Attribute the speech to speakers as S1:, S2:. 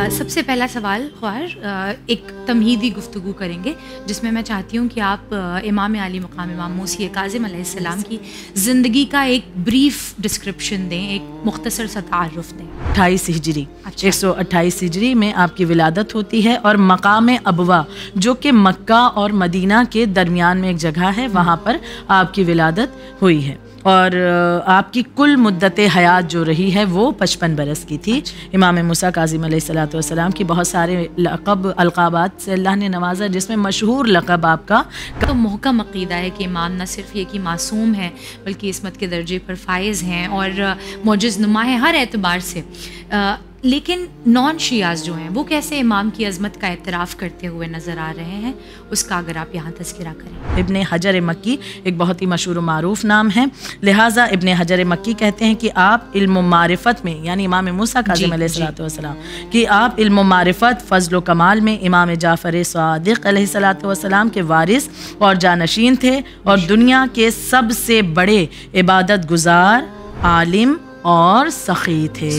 S1: सबसे पहला सवाल ख्वार, एक तमहीदी गुफ्तगू करेंगे जिसमें मैं चाहती हूँ कि आप इमाम आली मकाम इमाम मूसी काज़िम अलैहिस्सलाम की ज़िंदगी का एक ब्रीफ डिस्क्रिप्शन दें, एक मुख्तसर सा तारुफ दें।
S2: 28 हिजरी,
S1: अच्छा।
S2: 128 हिजरी में आपकी विलादत होती है और मकाम अबवा जो कि मक्का और मदीना के दरमियान में एक जगह है, वहाँ पर आपकी विलादत हुई है। और आपकी कुल मुद्दत हयात जो रही है वो 55 बरस की थी। इमाम मूसा काज़िम अलैहिस्सलातु वस्सलाम की बहुत सारे लक़ब अलक़ाबात से अल्लाह ने नवाजा, जिसमें मशहूर लक़ब आपका
S1: तो मुहकम अक़ीदा है कि इमाम न सिर्फ ये कि मासूम है बल्कि इसमत के दर्जे पर फाइज़ हैं और मोजिज़ नुमा है हर एतबार से। लेकिन नॉन शियाज़ जो हैं वो कैसे इमाम की अज़मत का एतराफ़ करते हुए नज़र आ रहे हैं, उसका अगर आप यहाँ तज़किरा करें।
S2: इब्ने हजर मक्की एक बहुत ही मशहूर व मारूफ नाम है, लिहाजा इब्ने हजर मक्की कहते हैं कि आप इल्म मारिफत में, यानी इमाम मूसा काज़िम अलैहिस्सलातु वस्सलाम कि आप इल्म मारिफत फ़ज़्ल व कमाल में इमाम जाफ़र सादिक़ अलैहिस्सलातु वस्सलाम के वारिस और जानशीन थे और दुनिया के सबसे बड़े इबादत गुज़ार, आलिम और सख़ी थे।